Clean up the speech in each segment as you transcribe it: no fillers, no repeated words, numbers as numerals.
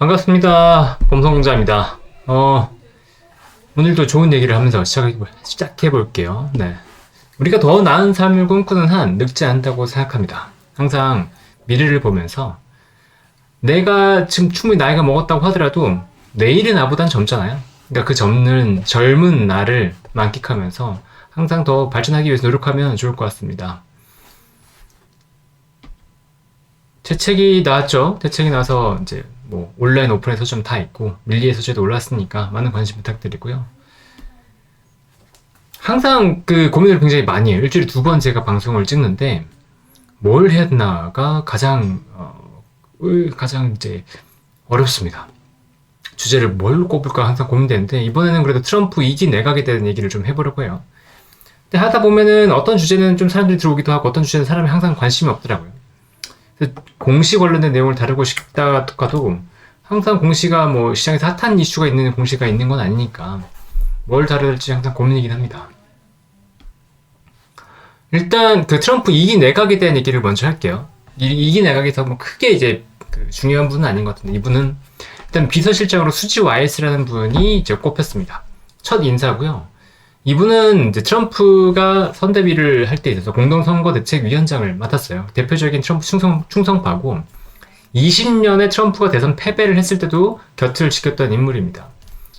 반갑습니다. 범성공자입니다. 오늘도 좋은 얘기를 하면서 시작해 볼게요. 네. 우리가 더 나은 삶을 꿈꾸는 한 늙지 않다고 생각합니다. 항상 미래를 보면서 내가 지금 충분히 나이가 먹었다고 하더라도 내일의 나보단 젊잖아요. 그러니까 그 젊은 나를 만끽하면서 항상 더 발전하기 위해서 노력하면 좋을 것 같습니다. 제 책이 나왔죠. 제 책이 나와서 이제 뭐 온라인 오프라인 서점 다 있고 밀리의 서재도 올랐으니까 많은 관심 부탁드리고요. 항상 그 고민을 굉장히 많이 해요. 일주일에 2번 제가 방송을 찍는데 뭘 해야 되나가 가장 이제 어렵습니다. 주제를 뭘 꼽을까 항상 고민되는데 이번에는 그래도 트럼프 2기 내각에 대한 얘기를 좀 해보려고 해요. 근데 하다 보면은 어떤 주제는 좀 사람들이 들어오기도 하고 어떤 주제는 사람이 항상 관심이 없더라고요. 공시 관련된 내용을 다루고 싶다가도 항상 공시가 뭐 시장에서 핫한 이슈가 있는 공시가 있는 건 아니니까 뭘 다뤄야 될지 항상 고민이긴 합니다. 일단 그 트럼프 2기 내각에 대한 얘기를 먼저 할게요. 2기 내각에서 뭐 크게 이제 그 중요한 분은 아닌 것 같은데 이분은 일단 비서실장으로 수지 와이스라는 분이 이제 꼽혔습니다. 첫 인사고요. 이분은 이제 트럼프가 선대위를 할 때 있어서 공동선거대책위원장을 맡았어요. 대표적인 트럼프 충성파고 20년에 트럼프가 대선 패배를 했을 때도 곁을 지켰던 인물입니다.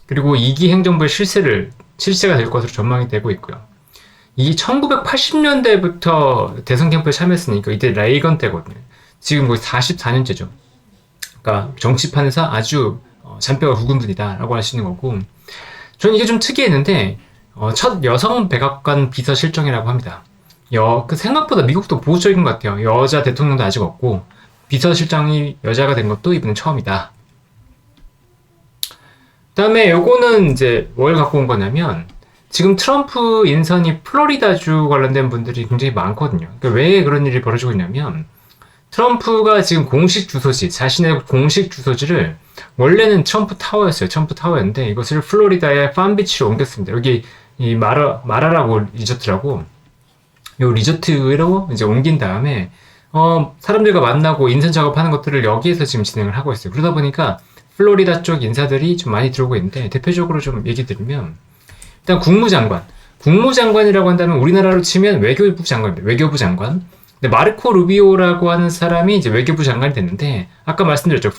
그리고 2기 행정부의 실세가 될 것으로 전망이 되고 있고요. 이 1980년대부터 대선 캠프에 참여했으니까 이때 레이건 때거든요. 지금 거의 44년째죠. 그러니까 정치판에서 아주 잔뼈가 굵은 분이다라고 할 수 있는 거고 저는 이게 좀 특이했는데 첫 여성 백악관 비서실장이라고 합니다. 생각보다 미국도 보수적인 것 같아요. 여자 대통령도 아직 없고 비서실장이 여자가 된 것도 이번엔 처음이다. 그 다음에 요거는 이제 뭘 갖고 온 거냐면 지금 트럼프 인선이 플로리다주 관련된 분들이 굉장히 많거든요. 그러니까 왜 그런 일이 벌어지고 있냐면 트럼프가 지금 자신의 공식 주소지를 원래는 트럼프 타워였어요. 트럼프 타워였는데 이것을 플로리다의 팜비치로 옮겼습니다. 여기 이 마라라고 리조트라고 요 리조트로 이제 옮긴 다음에 사람들과 만나고 인선 작업하는 것들을 여기에서 지금 진행을 하고 있어요. 그러다 보니까 플로리다 쪽 인사들이 좀 많이 들어오고 있는데 대표적으로 좀 얘기 드리면 일단 국무장관이라고 한다면 우리나라로 치면 외교부 장관입니다. 외교부 장관. 근데 마르코 루비오라고 하는 사람이 이제 외교부 장관이 됐는데 아까 말씀드렸죠.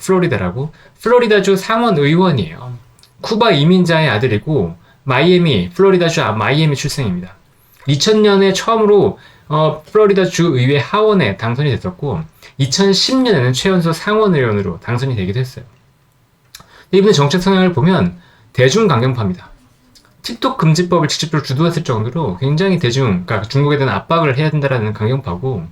플로리다주 상원 의원이에요. 쿠바 이민자의 아들이고 플로리다주 마이애미 출생입니다. 2000년에 처음으로 플로리다주 의회 하원에 당선이 됐었고 2010년에는 최연소 상원 의원으로 당선이 되기도 했어요. 이분의 정책 성향을 보면 대중 강경파입니다. 틱톡 금지법을 직접적으로 주도했을 정도로 굉장히 그러니까 중국에 대한 압박을 해야 된다라는 강경파고,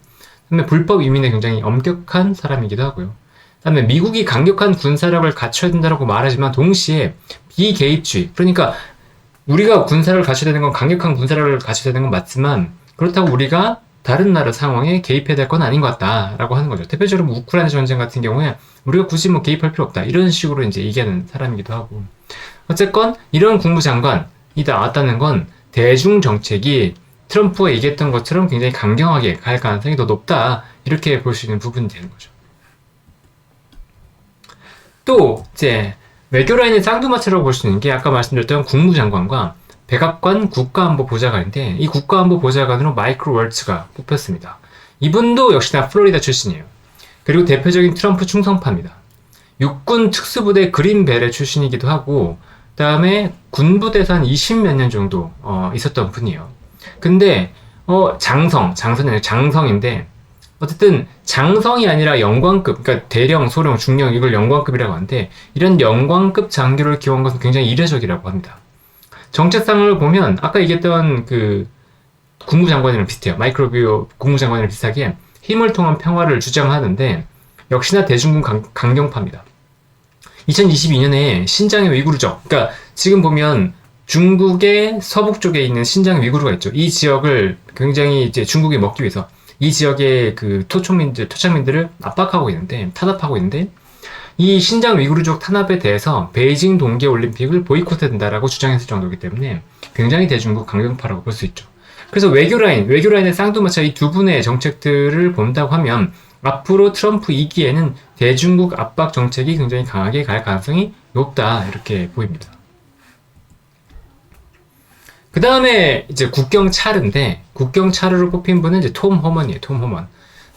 그다음에 불법 이민에 굉장히 엄격한 사람이기도 하고요. 그다음에 미국이 강력한 군사력을 갖춰야 된다고 말하지만 동시에 비개입주의, 그러니까 우리가 군사력을 갖춰야 되는 건 강력한 군사력을 갖춰야 되는 건 맞지만 그렇다고 우리가 다른 나라 상황에 개입해야 될 건 아닌 것 같다라고 하는 거죠. 대표적으로 우크라이나 전쟁 같은 경우에 우리가 굳이 뭐 개입할 필요 없다 이런 식으로 이제 얘기하는 사람이기도 하고, 어쨌건 이런 국무장관이 나왔다는 건 대중 정책이 트럼프가 얘기했던 것처럼 굉장히 강경하게 갈 가능성이 더 높다 이렇게 볼 수 있는 부분이 되는 거죠. 또 이제 외교라인의 쌍두마차라고 볼 수 있는 게 아까 말씀드렸던 국무장관과 백악관 국가안보보좌관인데 이 국가안보보좌관으로 마이클 월츠가 뽑혔습니다. 이분도 역시나 플로리다 출신이에요. 그리고 대표적인 트럼프 충성파입니다. 육군 특수부대 그린베레 출신이기도 하고 그 다음에 군부대에서 한 20몇 년 정도 있었던 분이에요. 근데 장성인데 어쨌든 장성이 아니라 영광급, 그러니까 대령, 소령, 중령 이걸 영광급이라고 하는데 이런 영광급 장교를 기용한 것은 굉장히 이례적이라고 합니다. 정책상을 보면 아까 얘기했던 그 국무장관이랑 비슷해요. 마이클 루비오 국무장관이랑 비슷하게 힘을 통한 평화를 주장하는데 역시나 대중군 강경파입니다. 2022년에 신장의 위구르족, 그러니까 지금 보면 중국의 서북 쪽에 있는 신장 위구르가 있죠. 이 지역을 굉장히 이제 중국이 먹기 위해서 이 지역의 그 토착민들을 탄압하고 있는데 이 신장 위구르족 탄압에 대해서 베이징 동계올림픽을 보이콧해야 된다라고 주장했을 정도이기 때문에 굉장히 대중국 강경파라고 볼 수 있죠. 그래서 외교라인의 쌍두마차 이 두 분의 정책들을 본다고 하면 앞으로 트럼프 2기에는 대중국 압박 정책이 굉장히 강하게 갈 가능성이 높다 이렇게 보입니다. 그 다음에 이제 국경 차르인데 국경 차르로 뽑힌 분은 이제 톰 허먼이에요. 톰 허먼.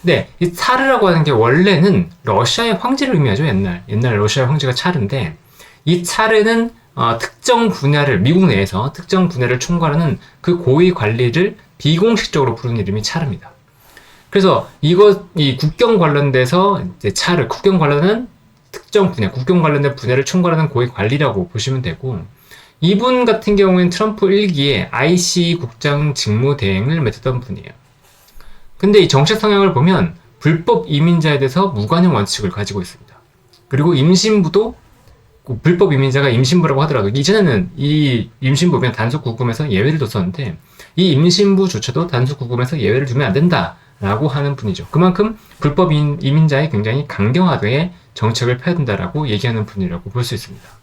근데 이 차르라고 하는 게 원래는 러시아의 황제를 의미하죠. 옛날 러시아의 황제가 차르인데 이 차르는 특정 분야를 미국 내에서 특정 분야를 총괄하는 그 고위 관리를 비공식적으로 부르는 이름이 차르입니다. 그래서 이 국경 관련돼서 이제 차르 국경 관련은 특정 분야 국경 관련된 분야를 총괄하는 고위 관리라고 보시면 되고 이분 같은 경우에는 트럼프 1기에 IC 국장 직무 대행을 맡았던 분이에요. 근데 이 정책 성향을 보면 불법 이민자에 대해서 무관용 원칙을 가지고 있습니다. 그리고 임신부도 불법 이민자가 임신부라고 하더라도 이전에는 이 임신부 그냥 단속 구금에서 예외를 뒀었는데 이 임신부조차도 단속 구금에서 예외를 두면 안 된다라고 하는 분이죠. 그만큼 불법 이민자에 굉장히 강경하게 정책을 펴야 된다라고 얘기하는 분이라고 볼 수 있습니다.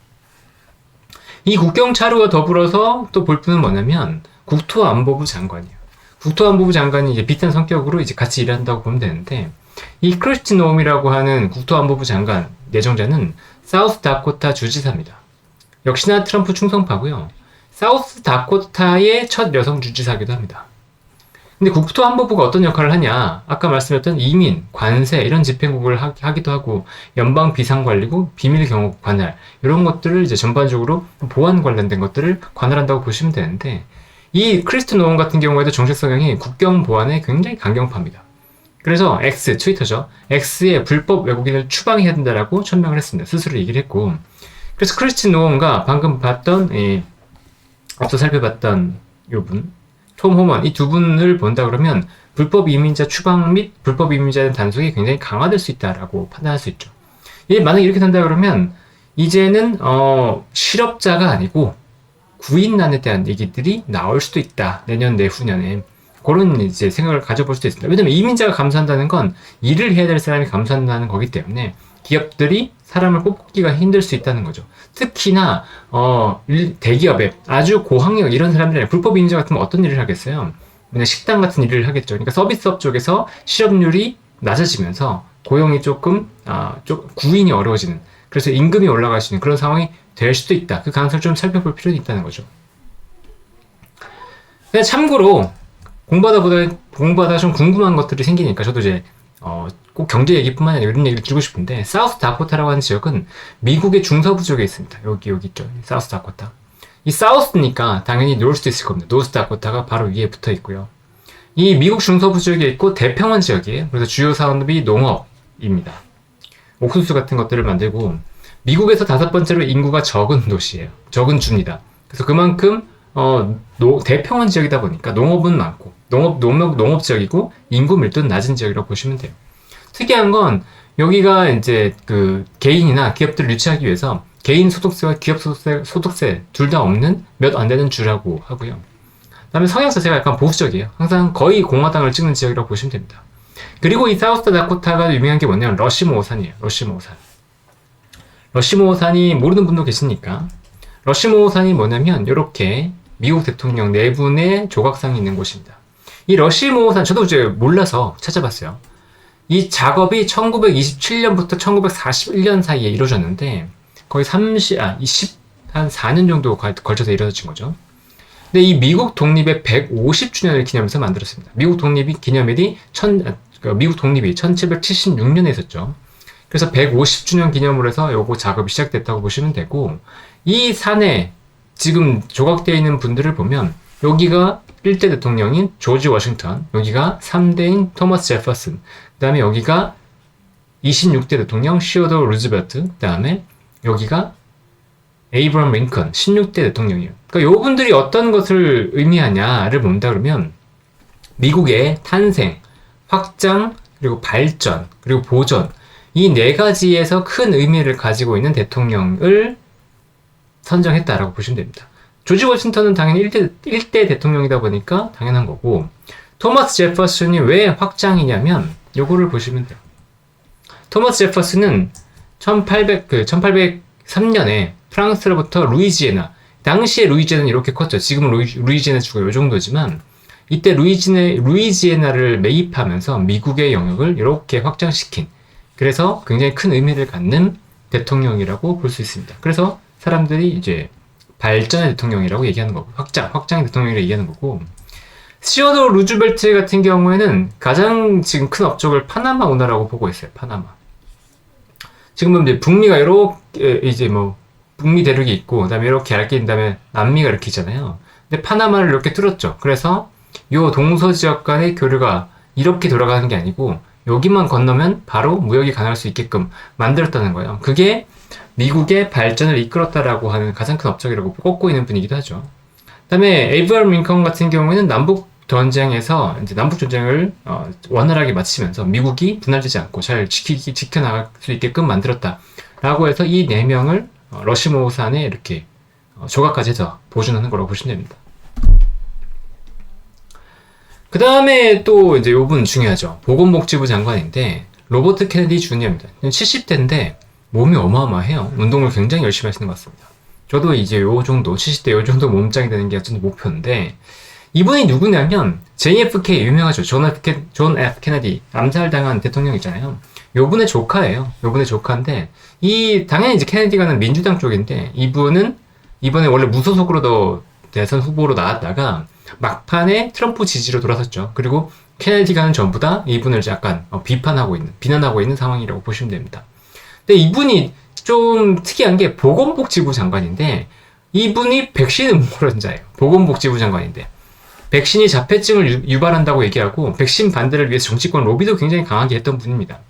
이 국경 차르와 더불어서 또 볼 분은 뭐냐면 국토안보부 장관이에요. 국토안보부 장관이 이제 비슷한 성격으로 이제 같이 일한다고 보면 되는데 이 크리스티 노엄이라고 하는 국토안보부 장관 내정자는 사우스 다코타 주지사입니다. 역시나 트럼프 충성파고요. 사우스 다코타의 첫 여성 주지사이기도 합니다. 근데 국토안보부가 어떤 역할을 하냐? 아까 말씀드렸던 이민, 관세 이런 집행국을 하기도 하고 연방 비상관리국, 비밀경호국 관할 이런 것들을 이제 전반적으로 보안 관련된 것들을 관할한다고 보시면 되는데 이 크리스트 노엄 같은 경우에도 정책 성향이 국경 보안에 굉장히 강경파입니다. 그래서 트위터죠. X에 불법 외국인을 추방해야 된다라고 천명을 했습니다. 스스로 얘기를 했고 그래서 크리스티 노엄과 방금 봤던 앞서 살펴봤던 요분 톰 호먼 이 두 분을 본다 그러면 불법 이민자 추방 및 불법 이민자의 단속이 굉장히 강화될 수 있다라고 판단할 수 있죠. 만약에 이렇게 된다 그러면 이제는 실업자가 아니고 구인난에 대한 얘기들이 나올 수도 있다. 내년 내후년에 그런 이제 생각을 가져볼 수도 있습니다. 왜냐면 이민자가 감수한다는 건 일을 해야 될 사람이 감수한다는 거기 때문에 기업들이 사람을 뽑기가 힘들 수 있다는 거죠. 특히나 대기업에 아주 고학력 이런 사람들이 불법 이민자 같으면 어떤 일을 하겠어요? 그냥 식당 같은 일을 하겠죠. 그러니까 서비스업 쪽에서 실업률이 낮아지면서 고용이 조금 구인이 어려워지는 그래서 임금이 올라갈 수 있는 그런 상황이 될 수도 있다. 그 가능성을 좀 살펴볼 필요는 있다는 거죠. 근데 참고로 공부하다 좀 궁금한 것들이 생기니까 저도 이제 꼭 경제 얘기뿐만 아니라 이런 얘기를 드리고 싶은데 사우스 다코타라고 하는 지역은 미국의 중서부 쪽에 있습니다. 여기 있죠. 사우스 다코타. 이 사우스니까 당연히 노스도 있을 겁니다. 노스 다코타가 바로 위에 붙어 있고요. 이 미국 중서부 지역에 있고 대평원 지역이에요. 그래서 주요 산업이 농업입니다. 옥수수 같은 것들을 만들고 미국에서 5번째로 인구가 적은 도시예요. 적은 주입니다. 그래서 그만큼 대평원 지역이다 보니까 농업은 많고 농업 지역이고 인구 밀도는 낮은 지역이라고 보시면 돼요. 특이한 건 여기가 이제 그 개인이나 기업들을 유치하기 위해서 개인 소득세와 기업 소득세 둘 다 없는 몇 안 되는 주라고 하고요. 그다음에 성향 자체가 약간 보수적이에요. 항상 거의 공화당을 찍는 지역이라고 보시면 됩니다. 그리고 이 사우스 다코타가 유명한 게 뭐냐면 러시모어산이에요. 러시모어산이 모르는 분도 계시니까 러시모어산이 뭐냐면 이렇게 미국 대통령 4분의 조각상이 있는 곳입니다. 이 러시모어산 저도 이제 몰라서 찾아봤어요. 이 작업이 1927년부터 1941년 사이에 이루어졌는데 거의 한 4년 정도 걸쳐서 이루어진 거죠. 근데 이 미국 독립의 150주년을 기념해서 만들었습니다. 미국 독립이 1776년에 있었죠. 그래서 150주년 기념으로 해서 요거 작업이 시작됐다고 보시면 되고 이 산에 지금 조각되어 있는 분들을 보면 여기가 1대 대통령인 조지 워싱턴, 여기가 3대인 토머스 제퍼슨, 그 다음에 여기가 26대 대통령 시어도어 루즈벨트, 그 다음에 여기가 에이브럼 링컨 16대 대통령이에요. 그러니까 요 분들이 어떤 것을 의미하냐를 본다 그러면 미국의 탄생, 확장, 그리고 발전, 그리고 보존 이 4가지에서 큰 의미를 가지고 있는 대통령을 선정했다라고 보시면 됩니다. 조지 워싱턴은 당연히 1대 대통령이다 보니까 당연한 거고 토머스 제퍼슨이 왜 확장이냐면 요거를 보시면 돼요. 토머스 제퍼슨은 1803년에 프랑스로부터 루이지애나 당시에 루이지애나는 이렇게 컸죠. 지금은 루이지애나 주가 요 정도지만 이때 루이지애나를 매입하면서 미국의 영역을 이렇게 확장시킨, 그래서 굉장히 큰 의미를 갖는 대통령이라고 볼 수 있습니다. 그래서 사람들이 이제 발전의 대통령이라고 얘기하는 거고, 확장의 대통령이라고 얘기하는 거고, 시어도 루즈벨트 같은 경우에는 가장 지금 큰 업적을 파나마 운하라고 보고 있어요. 파나마. 지금은 이제 북미가 이렇게 이제 뭐 북미 대륙이 있고, 그다음에 이렇게 얇게 인 다음에 남미가 이렇게 있잖아요. 근데 파나마를 이렇게 뚫었죠. 그래서 요 동서 지역 간의 교류가 이렇게 돌아가는 게 아니고 여기만 건너면 바로 무역이 가능할 수 있게끔 만들었다는 거예요. 그게 미국의 발전을 이끌었다라고 하는 가장 큰 업적이라고 꼽고 있는 분이기도 하죠. 그다음에 에이브람 링컨 같은 경우에는 남북 전쟁에서 이제 남북 전쟁을 원활하게 마치면서 미국이 분할되지 않고 잘 지켜나갈 수 있게끔 만들었다라고 해서 이 네 명을 러시모산에 이렇게 조각까지 해서 보존하는 거라고 보시면 됩니다. 그 다음에 또 이제 요분 중요하죠. 보건복지부 장관인데 로버트 케네디 주니어입니다. 70대인데 몸이 어마어마해요. 운동을 굉장히 열심히 하시는 것 같습니다. 저도 이제 요 정도 70대 요 정도 몸짱이 되는 게 어쨌든 목표인데, 이분이 누구냐면 JFK 유명하죠. 존 F 케네디 암살당한 대통령 있잖아요. 요분의 조카예요. 요분의 조카인데 당연히 이제 케네디가는 민주당 쪽인데 이분은 이번에 원래 무소속으로도 대선 후보로 나왔다가 막판에 트럼프 지지로 돌아섰죠. 그리고 케네디가는 전부 다 이분을 약간 비난하고 있는 상황이라고 보시면 됩니다. 근데 이분이 좀 특이한 게 보건복지부 장관인데 이분이 백신 음모론자예요. 보건복지부 장관인데 백신이 자폐증을 유발한다고 얘기하고 백신 반대를 위해서 정치권 로비도 굉장히 강하게 했던 분입니다.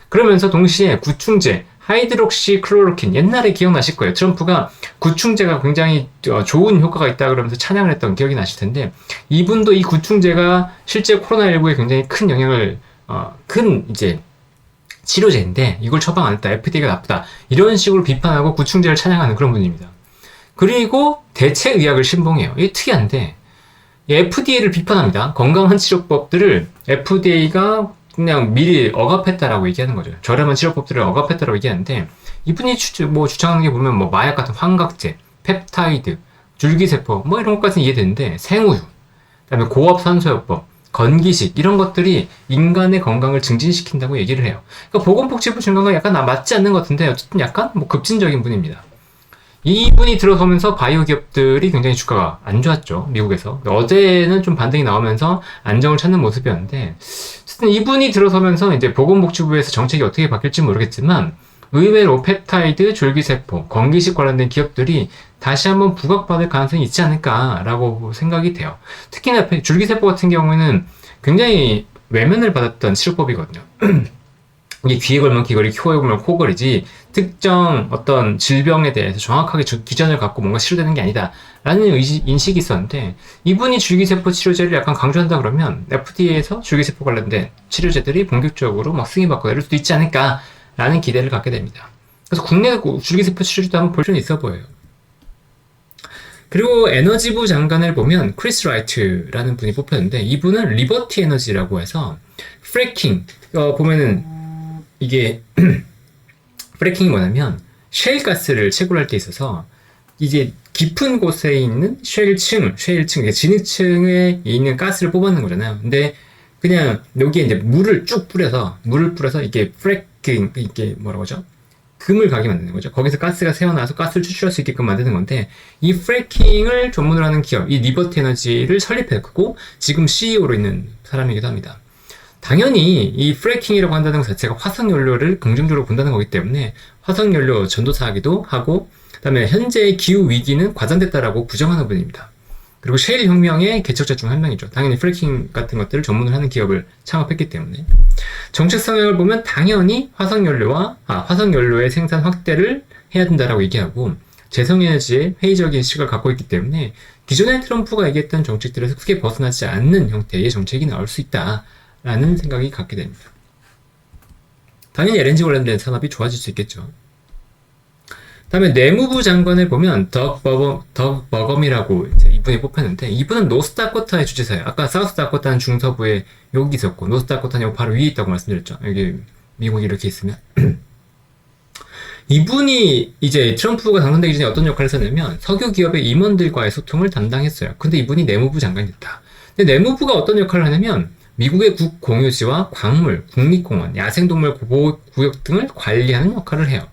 그러면서 동시에 구충제, 하이드록시 클로로킨, 옛날에 기억나실 거예요. 트럼프가 구충제가 굉장히 좋은 효과가 있다 그러면서 찬양을 했던 기억이 나실 텐데, 이분도 이 구충제가 실제 코로나19에 굉장히 큰 영향을, 큰 이제 치료제인데 이걸 처방 안 했다, FDA가 나쁘다, 이런 식으로 비판하고 구충제를 찬양하는 그런 분입니다. 그리고 대체의학을 신봉해요. 이게 특이한데 FDA를 비판합니다. 건강한 치료법들을 FDA가 그냥 미리 억압했다라고 얘기하는 거죠. 저렴한 치료법들을 억압했다라고 얘기하는데, 이분이 주장하는 게 보면 뭐 마약 같은 환각제, 펩타이드, 줄기세포 뭐 이런 것까지는 이해되는데, 생우유, 그다음에 고압 산소요법, 건기식, 이런 것들이 인간의 건강을 증진시킨다고 얘기를 해요. 그러니까 보건복지부 장관과 약간 맞지 않는 것 같은데 어쨌든 약간 뭐 급진적인 분입니다. 이분이 들어서면서 바이오 기업들이 굉장히 주가가 안 좋았죠. 미국에서. 어제는 좀 반등이 나오면서 안정을 찾는 모습이었는데, 어쨌든 이분이 들어서면서 이제 보건복지부에서 정책이 어떻게 바뀔지 모르겠지만 의외로 펩타이드, 줄기세포, 건기식 관련된 기업들이 다시 한번 부각받을 가능성이 있지 않을까라고 생각이 돼요. 특히나 줄기세포 같은 경우에는 굉장히 외면을 받았던 치료법이거든요. 이게 귀에 걸면 귀걸이, 코에 걸면 코걸이지 특정 어떤 질병에 대해서 정확하게 기전을 갖고 뭔가 치료되는 게 아니다 라는 인식이 있었는데, 이분이 줄기세포 치료제를 약간 강조한다 그러면 FDA에서 줄기세포 관련된 치료제들이 본격적으로 막 승인받고 내릴 수도 있지 않을까 라는 기대를 갖게 됩니다. 그래서 국내 줄기세포 치료제도 한번 볼 필요는 있어 보여요. 그리고 에너지부 장관을 보면 크리스 라이트라는 분이 뽑혔는데, 이분은 리버티 에너지라고 해서 프래킹, 보면은 이게 프래킹이 뭐냐면 셰일 가스를 채굴할 때 있어서 이제 깊은 곳에 있는 셰일층, 진흙층에 있는 가스를 뽑아내는 거잖아요. 근데 그냥 여기에 이제 물을 뿌려서 이게 프래킹, 이게 뭐라고 하죠? 금을 가게 만드는 거죠. 거기서 가스가 새어나와서 가스를 추출할 수 있게끔 만드는 건데, 이 프래킹을 전문으로 하는 기업, 이 리버티 에너지를 설립했고 지금 CEO로 있는 사람이기도 합니다. 당연히 이 프래킹이라고 한다는 것 자체가 화석연료를 긍정적으로 본다는 거기 때문에 화석연료 전도사하기도 하고, 그 다음에 현재의 기후위기는 과장됐다라고 부정하는 분입니다. 그리고 셰일 혁명의 개척자 중 한 명이죠. 당연히 프래킹 같은 것들을 전문을 하는 기업을 창업했기 때문에. 정책 성향을 보면 당연히 화석연료의 생산 확대를 해야 된다라고 얘기하고, 재생에너지에 회의적인 시각을 갖고 있기 때문에 기존의 트럼프가 얘기했던 정책들에서 크게 벗어나지 않는 형태의 정책이 나올 수 있다 라는 생각이 갖게 됩니다. 당연히 LNG 관련된 산업이 좋아질 수 있겠죠. 다음에 내무부 장관을 보면 덕 버검이라고 이분이 뽑혔는데, 이분은 노스다코타의 주지사예요. 아까 사우스다코타는 중서부에 여기 있었고 노스다코타는 여기 바로 위에 있다고 말씀드렸죠. 여기 미국이 이렇게 있으면 이분이 이제 트럼프가 당선되기 전에 어떤 역할을 했었냐면 석유 기업의 임원들과의 소통을 담당했어요. 근데 이분이 내무부 장관이 됐다. 근데 내무부가 어떤 역할을 하냐면 미국의 국공유지와 광물, 국립공원, 야생동물 보호구역 등을 관리하는 역할을 해요.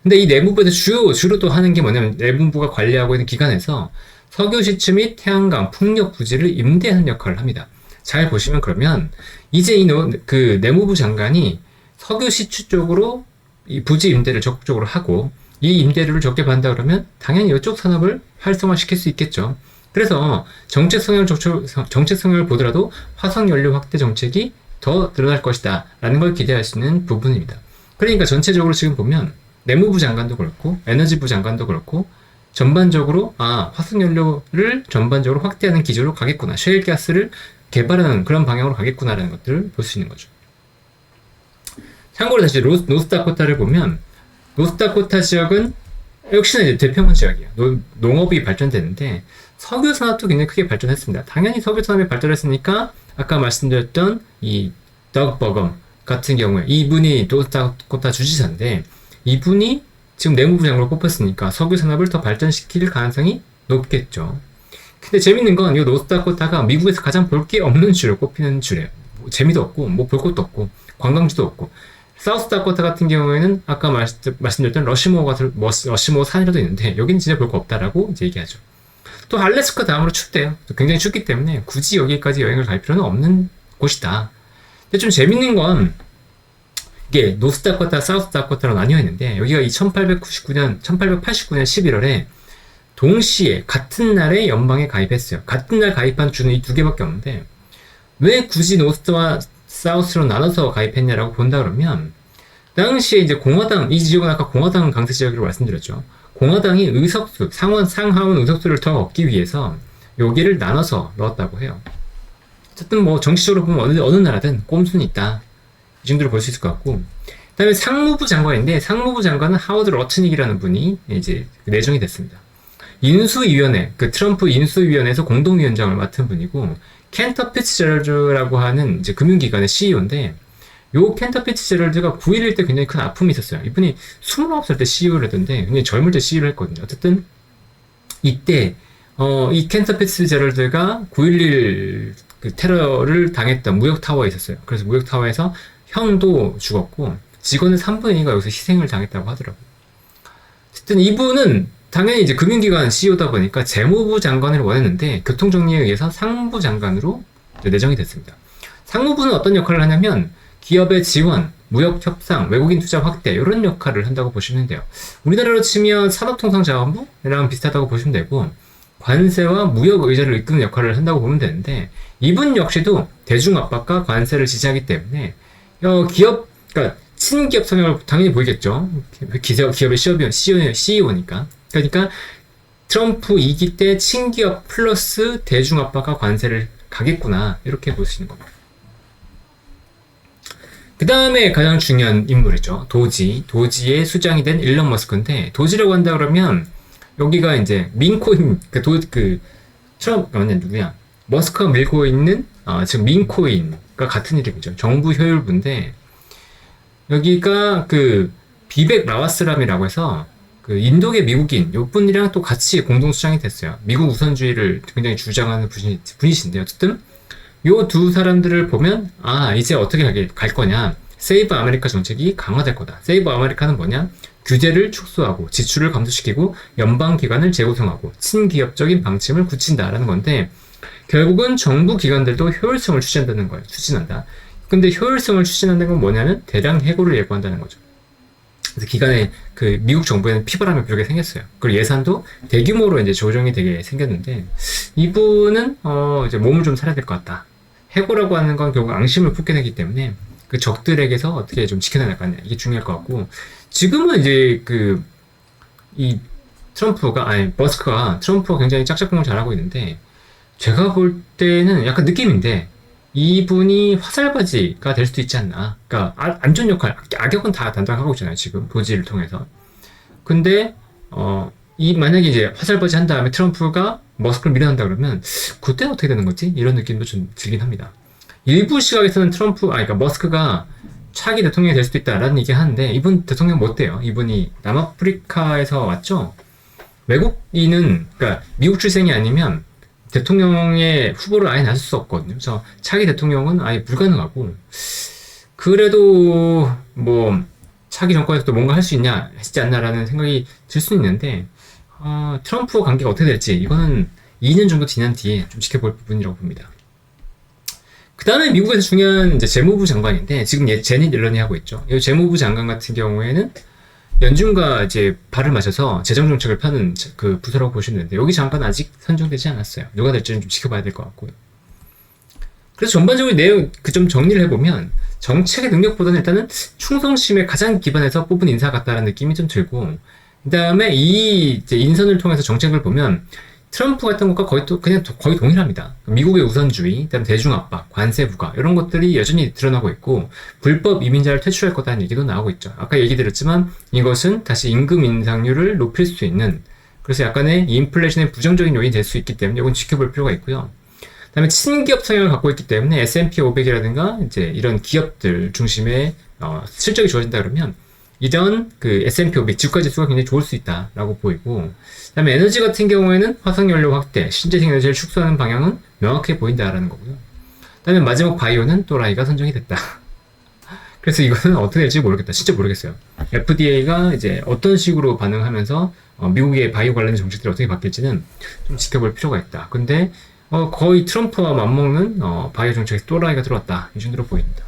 근데 이 내무부에서 주로 또 하는 게 뭐냐면 내무부가 관리하고 있는 기관에서 석유시추 및 태양광, 풍력 부지를 임대하는 역할을 합니다. 잘 보시면 그러면 이제 그 내무부 장관이 석유시추 쪽으로 이 부지 임대를 적극적으로 하고 이 임대료를 적게 받는다 그러면 당연히 이쪽 산업을 활성화시킬 수 있겠죠. 그래서 정책 성향을 보더라도 화석연료 확대 정책이 더 늘어날 것이다 라는 걸 기대할 수 있는 부분입니다. 그러니까 전체적으로 지금 보면 내무부 장관도 그렇고 에너지부 장관도 그렇고 전반적으로 화석연료를 전반적으로 확대하는 기조로 가겠구나, 셰일가스를 개발하는 그런 방향으로 가겠구나라는 것들을 볼 수 있는 거죠. 참고로 다시 노스다코타를 보면 노스다코타 지역은 역시나 이제 대평원 지역이에요. 농업이 발전되는데 석유 산업도 굉장히 크게 발전했습니다. 당연히 석유 산업이 발전했으니까 아까 말씀드렸던 이 덕 버검 같은 경우에 이분이 노스다코타 주지사인데 이분이 지금 내무부 장관으로 뽑혔으니까 석유 산업을 더 발전시킬 가능성이 높겠죠. 근데 재밌는 건 이 노스다코타가 미국에서 가장 볼 게 없는 주로 꼽히는 주래요. 뭐 재미도 없고 뭐 볼 것도 없고 관광지도 없고. 사우스다코타 같은 경우에는 아까 말씀드렸던 러시모 산이라도 있는데 여기는 진짜 볼 거 없다라고 이제 얘기하죠. 또 알래스카 다음으로 춥대요. 굉장히 춥기 때문에 굳이 여기까지 여행을 갈 필요는 없는 곳이다. 근데 좀 재밌는 건 이게 노스다코타, 사우스다코타로 나뉘어 있는데 여기가 1889년 11월에 동시에 같은 날에 연방에 가입했어요. 같은 날 가입한 주는 이 두 개밖에 없는데 왜 굳이 노스와 사우스로 나눠서 가입했냐라고 본다 그러면 당시에 이제 공화당, 이 지역은 아까 공화당 강세 지역이라고 말씀드렸죠. 공화당이 의석수, 상하원 의석수를 더 얻기 위해서 여기를 나눠서 넣었다고 해요. 어쨌든 뭐 정치적으로 보면 어느 나라든 꼼수는 있다. 이 정도로 볼 수 있을 것 같고, 그 다음에 상무부 장관인데 상무부 장관은 하워드 러트닉이라는 분이 이제 내정이 됐습니다. 인수위원회, 그 트럼프 인수위원회에서 공동위원장을 맡은 분이고 켄터 피츠제럴드라고 하는 이제 금융기관의 CEO인데 요 켄터 피츠제럴드가 9.11 때 굉장히 큰 아픔이 있었어요. 이분이 29살 때 CEO를 했던데 굉장히 젊을 때 CEO를 했거든요. 어쨌든 이때 이 켄터 피츠제럴드가 9.11 그 테러를 당했던 무역타워에 있었어요. 그래서 무역타워에서 형도 죽었고 직원의 3분의 2가 여기서 희생을 당했다고 하더라고요. 어쨌든 이분은 당연히 이제 금융기관 CEO다 보니까 재무부 장관을 원했는데 교통정리에 의해서 상무부 장관으로 내정이 됐습니다. 상무부는 어떤 역할을 하냐면 기업의 지원, 무역 협상, 외국인 투자 확대 이런 역할을 한다고 보시면 돼요. 우리나라로 치면 산업통상자원부랑 비슷하다고 보시면 되고 관세와 무역 의제를 이끄는 역할을 한다고 보면 되는데 이분 역시도 대중 압박과 관세를 지지하기 때문에 그러니까 친기업 성향을 당연히 보이겠죠. 기업의 CEO니까. 그러니까 트럼프 2기 때 친기업 플러스 대중 압박과 관세를 가겠구나 이렇게 볼 수 있는 겁니다. 그 다음에 가장 중요한 인물이죠. 도지의 수장이 된 일론 머스크인데 도지라고 한다 그러면 여기가 이제 민코인 누구야? 머스크가 밀고 있는 지금 민코인과 같은 이름이죠. 정부 효율부인데 여기가 그 비벡 라와스람이라고 해서 그 인도계 미국인 요 분이랑 또 같이 공동 수장이 됐어요. 미국 우선주의를 굉장히 주장하는 분이신데 어쨌든 요 두 사람들을 보면 이제 어떻게 갈 거냐. 세이브 아메리카 정책이 강화될 거다. 세이브 아메리카는 뭐냐? 규제를 축소하고 지출을 감소시키고 연방기관을 재구성하고 친기업적인 방침을 굳힌다라는 건데 결국은 정부 기관들도 효율성을 추진한다. 근데 효율성을 추진한다는 건 뭐냐면 대량 해고를 예고한다는 거죠. 그래서 기간에 그 미국 정부에는 피바람이 불게 생겼어요. 그리고 예산도 대규모로 이제 조정이 되게 생겼는데 이분은 이제 몸을 좀 살아야 될 것 같다. 해고라고 하는 건 결국 앙심을 품게 되기 때문에 그 적들에게서 어떻게 좀 지켜내야 거냐 이게 중요할 것 같고 지금은 이제 이 머스크가 트럼프가 굉장히 짝짝꿍을 잘하고 있는데 제가 볼 때는 약간 느낌인데 이분이 화살바지가 될 수도 있지 않나. 그러니까 안 좋은 역할, 악역은 다 담당하고 있잖아요. 지금 도지를 통해서. 근데 만약에 이제 화살바지 한 다음에 트럼프가 머스크를 밀어낸다 그러면 그때는 어떻게 되는 거지? 이런 느낌도 좀 들긴 합니다. 일부 시각에서는 그러니까 머스크가 차기 대통령이 될 수도 있다라는 얘기 하는데 이분 대통령 못 돼요. 이분이 남아프리카에서 왔죠. 외국인은 그러니까 미국 출생이 아니면 대통령의 후보를 아예 나설 수 없거든요. 그래서 차기 대통령은 아예 불가능하고, 그래도 뭐 차기 정권에서도 뭔가 할 수 있냐, 했지 않나라는 생각이 들 수 있는데, 트럼프와 관계가 어떻게 될지 이거는 2년 정도 지난 뒤에 좀 지켜볼 부분이라고 봅니다. 그 다음에 미국에서 중요한 이제 재무부 장관인데, 지금 제닛 옐런이 하고 있죠. 이 재무부 장관 같은 경우에는 연준과 이제 발을 맞춰서 재정 정책을 펴는 그 부서라고 보시면 되는데, 여기 장관 아직 선정되지 않았어요. 누가 될지는 좀 지켜봐야 될 것 같고요. 그래서 전반적으로 내용 그 좀 정리를 해보면, 정책의 능력보다는 일단은 충성심에 가장 기반해서 뽑은 인사 같다라는 느낌이 좀 들고, 그 다음에 이 이제 인선을 통해서 정책을 보면 트럼프 같은 것과 거의 동일합니다. 미국의 우선주의, 그다음 대중 압박, 관세 부과 이런 것들이 여전히 드러나고 있고, 불법 이민자를 퇴출할 거다는 얘기도 나오고 있죠. 아까 얘기 드렸지만 이것은 다시 임금 인상률을 높일 수 있는, 그래서 약간의 인플레이션의 부정적인 요인이 될 수 있기 때문에 이건 지켜볼 필요가 있고요. 그다음에 친기업 성향을 갖고 있기 때문에 S&P 500이라든가 이제 이런 기업들 중심의 실적이 좋아진다 그러면 이런 그 S&P 500 주가 지수가 굉장히 좋을 수 있다라고 보이고, 그다음에 에너지 같은 경우에는 화석연료 확대, 신재생 에너지를 축소하는 방향은 명확해 보인다라는 거고요. 그다음에 마지막 바이오는 또라이가 선정이 됐다. 그래서 이거는 어떻게 될지 모르겠다. 진짜 모르겠어요. FDA가 이제 어떤 식으로 반응하면서 미국의 바이오 관련 정책들이 어떻게 바뀔지는 좀 지켜볼 필요가 있다. 근데 거의 트럼프와 맞먹는 바이오 정책에 또라이가 들어왔다. 이 정도로 보입니다.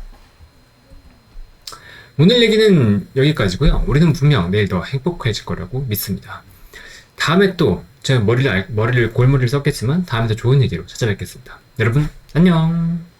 오늘 얘기는 여기까지고요. 우리는 분명 내일 더 행복해질 거라고 믿습니다. 다음에 또 제가 골머리를 썼겠지만 다음에 더 좋은 얘기로 찾아뵙겠습니다. 여러분 안녕.